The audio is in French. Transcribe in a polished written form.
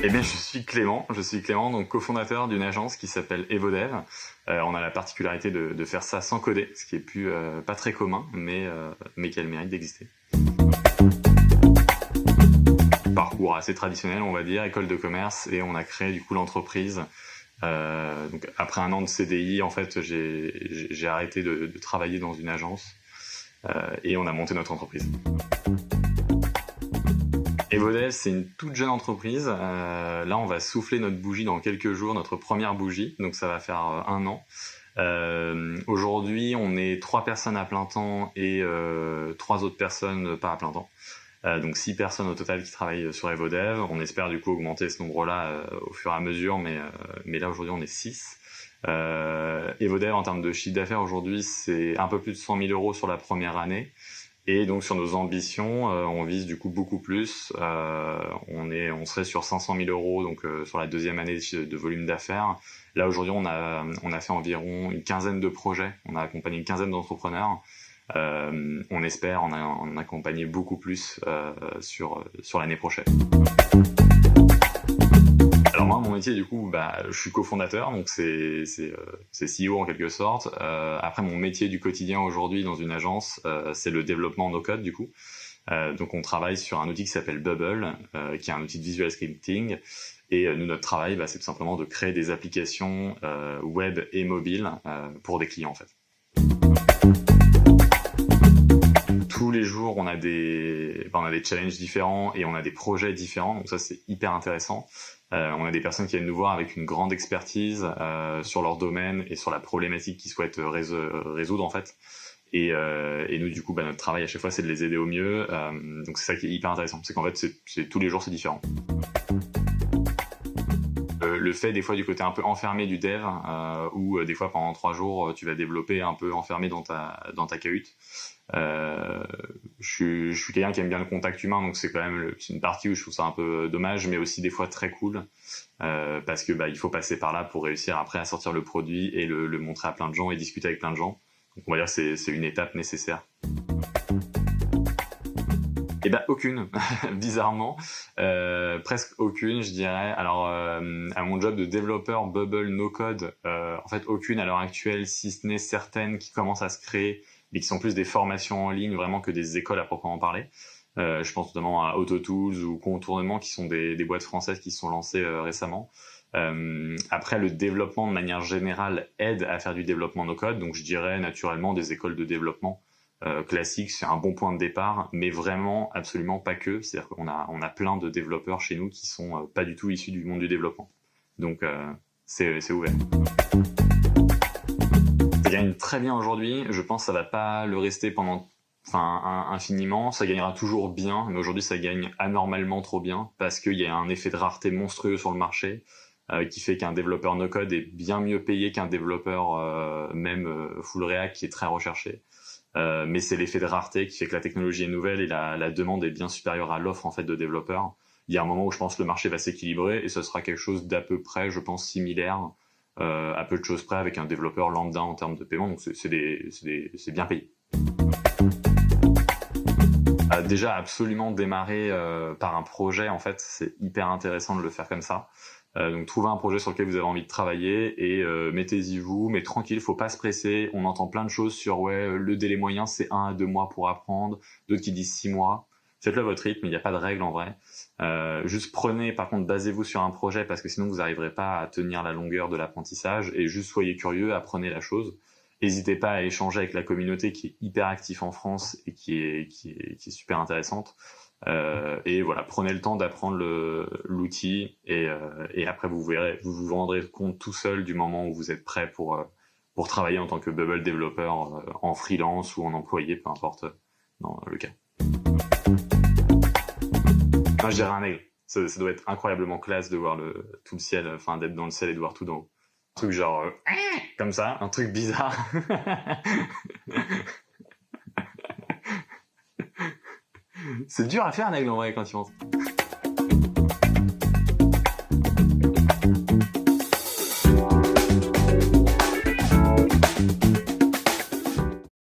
Eh bien, je suis Clément, donc cofondateur d'une agence qui s'appelle EvoDev. On a la particularité de faire ça sans coder, ce qui est pas très commun, mais qui a le mérite d'exister. Parcours assez traditionnel, on va dire, école de commerce, et on a créé du coup l'entreprise. Donc après un an de CDI, en fait, j'ai arrêté de travailler dans une agence et on a monté notre entreprise. EvoDev, c'est une toute jeune entreprise. Là, on va souffler notre bougie dans quelques jours, notre première bougie, donc ça va faire un an. Aujourd'hui, on est 3 personnes à plein temps et 3 autres personnes pas à plein temps. Donc 6 personnes au total qui travaillent sur EvoDev. On espère du coup augmenter ce nombre-là au fur et à mesure, mais là aujourd'hui on est 6. EvoDev en termes de chiffre d'affaires aujourd'hui, c'est un peu plus de 100 000 euros sur la première année. Et donc sur nos ambitions, on vise du coup beaucoup plus. On serait sur 500 000 euros donc sur la deuxième année de volume d'affaires. Là aujourd'hui, on a fait environ une quinzaine de projets. On a accompagné une quinzaine d'entrepreneurs. On espère en accompagner beaucoup plus sur l'année prochaine. Alors moi, mon métier, du coup, je suis cofondateur, donc c'est CEO en quelque sorte. Après, mon métier du quotidien aujourd'hui dans une agence, c'est le développement no code, du coup. Donc on travaille sur un outil qui s'appelle Bubble, qui est un outil de visual scripting. Et nous, notre travail, c'est tout simplement de créer des applications web et mobile pour des clients, en fait. Tous les jours, on a des challenges différents et on a des projets différents, donc ça c'est hyper intéressant. On a des personnes qui viennent nous voir avec une grande expertise sur leur domaine et sur la problématique qu'ils souhaitent résoudre en fait. Et nous du coup, notre travail à chaque fois c'est de les aider au mieux. Donc c'est ça qui est hyper intéressant, c'est qu'en fait c'est tous les jours c'est différent. Le fait des fois du côté un peu enfermé du dev, où des fois pendant 3 jours tu vas développer un peu enfermé dans ta cahute. Je suis quelqu'un qui aime bien le contact humain, donc c'est quand même c'est une partie où je trouve ça un peu dommage, mais aussi des fois très cool, parce que il faut passer par là pour réussir après à sortir le produit et le montrer à plein de gens et discuter avec plein de gens. Donc on va dire que c'est une étape nécessaire. Eh aucune, bizarrement, presque aucune, je dirais. Alors, à mon job de développeur Bubble no code, en fait aucune à l'heure actuelle, si ce n'est certaines qui commencent à se créer, mais qui sont plus des formations en ligne vraiment que des écoles à proprement parler. Je pense notamment à AutoTools ou Contournement, qui sont des boîtes françaises qui se sont lancées récemment. Après, le développement de manière générale aide à faire du développement no code, donc je dirais naturellement des écoles de développement classique, c'est un bon point de départ, mais vraiment absolument pas que. C'est-à-dire qu'on a plein de développeurs chez nous qui sont pas du tout issus du monde du développement. Donc c'est ouvert. Ça gagne très bien aujourd'hui. Je pense que ça va pas le rester infiniment. Ça gagnera toujours bien, mais aujourd'hui ça gagne anormalement trop bien parce qu'il y a un effet de rareté monstrueux sur le marché qui fait qu'un développeur no code est bien mieux payé qu'un développeur full React qui est très recherché. Mais c'est l'effet de rareté qui fait que la technologie est nouvelle et la demande est bien supérieure à l'offre en fait de développeurs. Il y a un moment où je pense que le marché va s'équilibrer et ce sera quelque chose d'à peu près, je pense, similaire, à peu de choses près avec un développeur lambda en termes de paiement. Donc c'est bien payé. Déjà absolument démarrer par un projet, en fait, c'est hyper intéressant de le faire comme ça. Donc trouvez un projet sur lequel vous avez envie de travailler et mettez-y vous, mais tranquille, faut pas se presser. On entend plein de choses sur le délai moyen c'est 1 à 2 mois pour apprendre, d'autres qui disent 6 mois. Faites-le à votre rythme, il n'y a pas de règle en vrai. Juste prenez, par contre, basez-vous sur un projet parce que sinon vous n'arriverez pas à tenir la longueur de l'apprentissage et juste soyez curieux, apprenez la chose. N'hésitez pas à échanger avec la communauté qui est hyper active en France et qui est super intéressante. Et voilà, prenez le temps d'apprendre l'outil et après vous vous rendrez compte tout seul du moment où vous êtes prêt pour travailler en tant que Bubble développeur en freelance ou en employé, peu importe dans le cas. Moi je dirais un aigle. Ça doit être incroyablement classe de voir tout le ciel, d'être dans le ciel et de voir tout d'en haut. Un truc genre comme ça, un truc bizarre. C'est dur à faire un aigle en vrai quand tu penses.